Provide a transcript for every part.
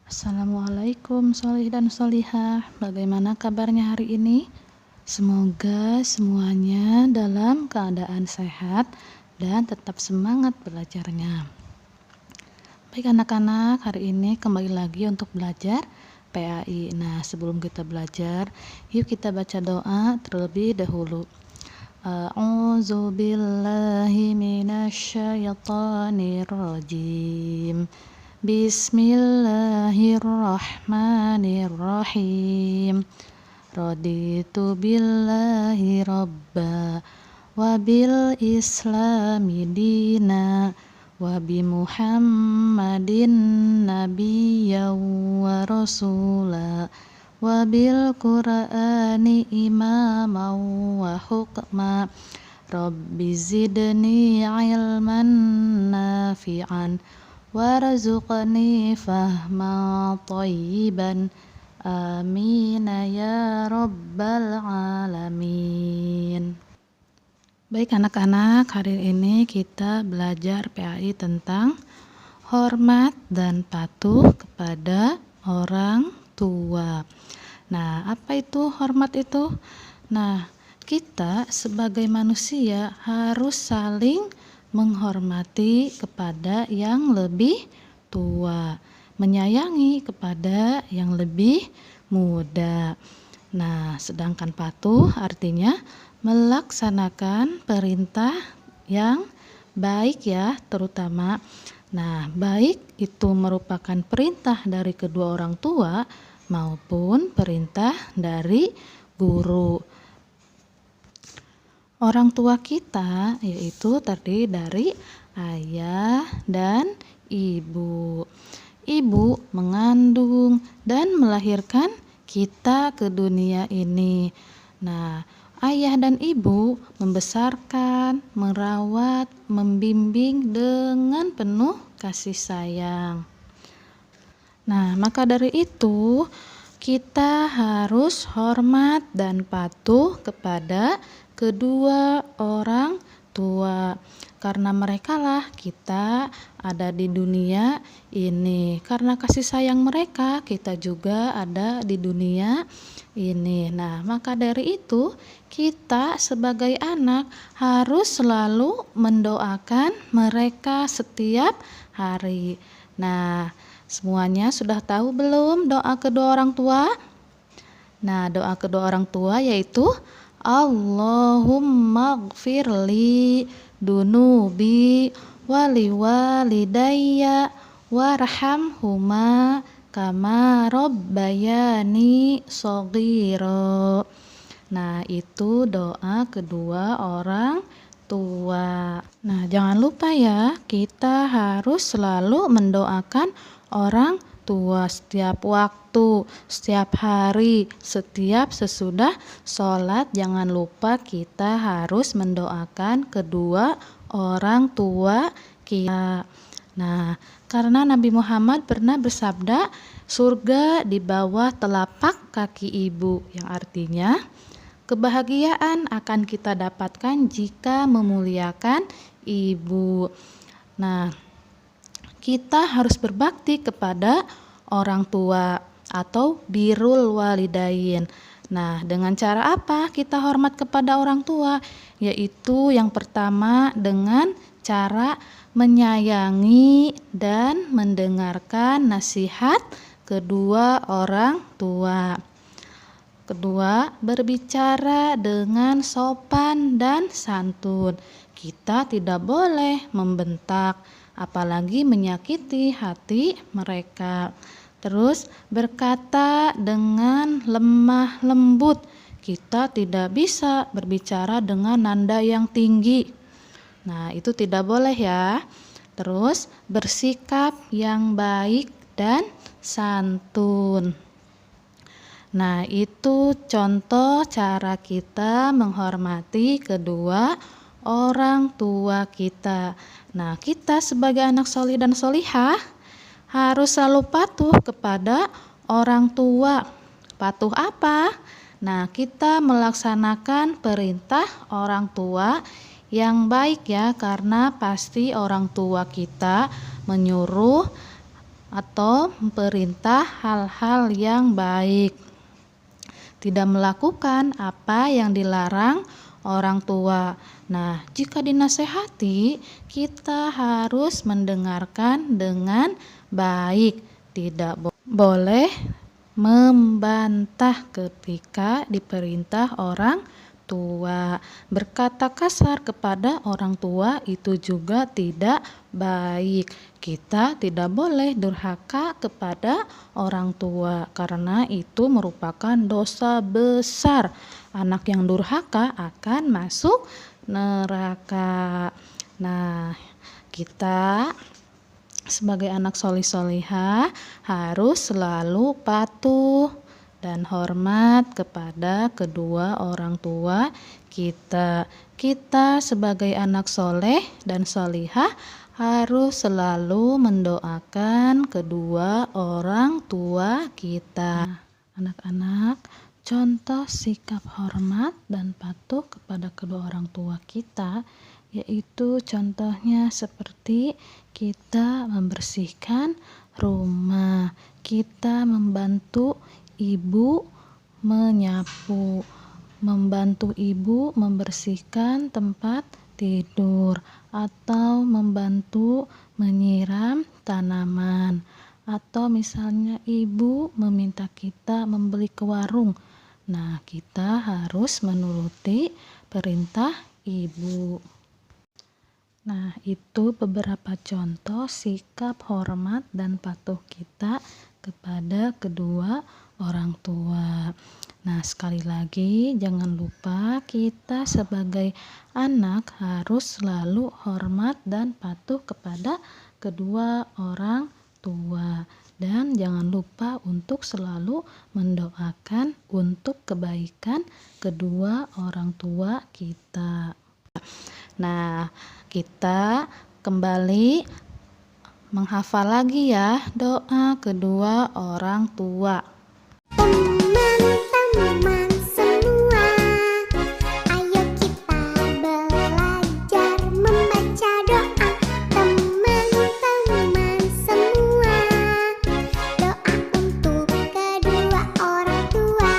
Assalamualaikum sholih dan sholihah. Bagaimana kabarnya hari ini? Semoga semuanya dalam keadaan sehat dan tetap semangat belajarnya. Baik anak-anak, hari ini kembali lagi untuk belajar PAI. Nah, sebelum kita belajar, yuk kita baca doa terlebih dahulu. A'udzu billahi minasyaitonir rajim. Bismillahirrahmanirrahim. Raditu billahi rabba wa bil islami dina wa bi muhammadin nabiyya wa rasula wa bil qur'ani imama wa hukma. Rabbi zidni ilman nafi'an warzuqni fahman thayyiban. Amin ya rabbal alamin. Baik anak-anak, hari ini kita belajar PAI tentang hormat dan patuh kepada orang tua. Nah, apa itu hormat itu? Nah, kita sebagai manusia harus saling menghormati kepada yang lebih tua, menyayangi kepada yang lebih muda. Nah, sedangkan patuh artinya melaksanakan perintah yang baik ya, terutama. Nah, baik itu merupakan perintah dari kedua orang tua maupun perintah dari guru. Orang tua kita yaitu terdiri dari ayah dan ibu. Ibu mengandung dan melahirkan kita ke dunia ini. Nah, ayah dan ibu membesarkan, merawat, membimbing dengan penuh kasih sayang. Nah, maka dari itu kita harus hormat dan patuh kepada kedua orang tua, karena merekalah kita ada di dunia ini. Karena kasih sayang mereka, kita juga ada di dunia ini. Nah, maka dari itu kita sebagai anak harus selalu mendoakan mereka setiap hari. Nah, semuanya sudah tahu belum doa kedua orang tua? Nah, doa kedua orang tua yaitu Allahumma gfirli dunubi wali walidayya warhamhuma kama rabbayani shaghira. Nah, itu doa kedua orang tua. Nah, jangan lupa ya, kita harus selalu mendoakan orang tua setiap waktu, setiap hari, setiap sesudah sholat. Jangan lupa kita harus mendoakan kedua orang tua kita. Nah, karena Nabi Muhammad pernah bersabda, surga di bawah telapak kaki ibu, yang artinya kebahagiaan akan kita dapatkan jika memuliakan ibu. Nah, kita harus berbakti kepada orang tua atau birrul walidain. Nah, dengan cara apa kita hormat kepada orang tua? Yaitu yang pertama dengan cara menyayangi dan mendengarkan nasihat kedua orang tua. Kedua, berbicara dengan sopan dan santun. Kita tidak boleh membentak, apalagi menyakiti hati mereka. Terus berkata dengan lemah lembut. Kita tidak bisa berbicara dengan nada yang tinggi. Nah, itu tidak boleh ya. Terus bersikap yang baik dan santun. Nah, itu contoh cara kita menghormati kedua orang tua kita. Nah, kita sebagai anak solih dan solihah harus selalu patuh kepada orang tua. Patuh apa? Nah, kita melaksanakan perintah orang tua yang baik ya, karena pasti orang tua kita menyuruh atau perintah hal-hal yang baik. Tidak melakukan apa yang dilarang orang tua. Nah, jika dinasehati, kita harus mendengarkan dengan baik. Tidak boleh membantah ketika diperintah orang tua. Berkata kasar kepada orang tua itu juga tidak baik. Kita tidak boleh durhaka kepada orang tua karena itu merupakan dosa besar. Anak yang durhaka akan masuk neraka. Nah, kita sebagai anak solih-solihah harus selalu patuh dan hormat kepada kedua orang tua kita. Kita sebagai anak soleh dan solihah harus selalu mendoakan kedua orang tua kita. Anak-anak, contoh sikap hormat dan patuh kepada kedua orang tua kita yaitu contohnya seperti kita membersihkan rumah, kita membantu ibu menyapu, membantu ibu membersihkan tempat tidur, atau membantu menyiram tanaman, atau misalnya ibu meminta kita membeli ke warung. Nah, kita harus menuruti perintah ibu. Nah, itu beberapa contoh sikap hormat dan patuh kita kepada kedua orang tua. Nah, sekali lagi jangan lupa kita sebagai anak harus selalu hormat dan patuh kepada kedua orang tua. Dan jangan lupa untuk selalu mendoakan untuk kebaikan kedua orang tua kita. Nah, kita kembali menghafal lagi ya doa kedua orang tua. Teman-teman semua, ayo kita belajar membaca doa. Teman-teman semua, doa untuk kedua orang tua.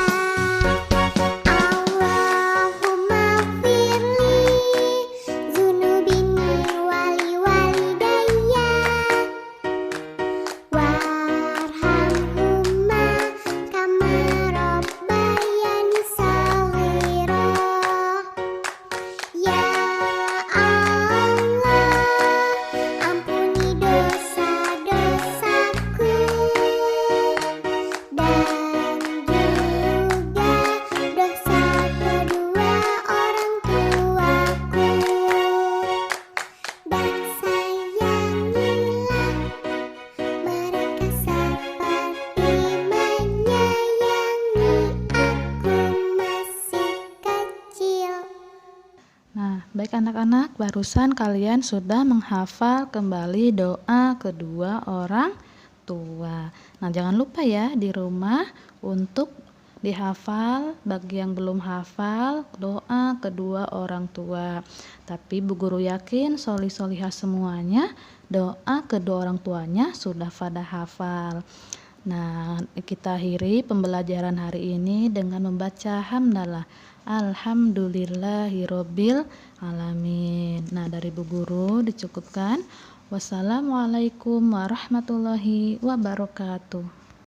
Allahumma firli zunubini wali walidayya warhamhuma kama rabbayani shaghira. Ya Allah, ampuni dosa-dosaku dan juga dosa kedua orang tuaku, dan sayangilah mereka seperti menyayangi aku masih kecil. Nah, baik anak-anak, barusan kalian sudah menghafal kembali doa kedua orang tua. Nah, jangan lupa ya di rumah untuk dihafal bagi yang belum hafal doa kedua orang tua. Tapi Bu Guru yakin solih-solihah semuanya doa kedua orang tuanya sudah pada hafal. Nah, kita akhiri pembelajaran hari ini dengan membaca hamdalah. Alhamdulillahirobbil alamin. Nah, dari Bu Guru dicukupkan. Wassalamualaikum warahmatullahi wabarakatuh.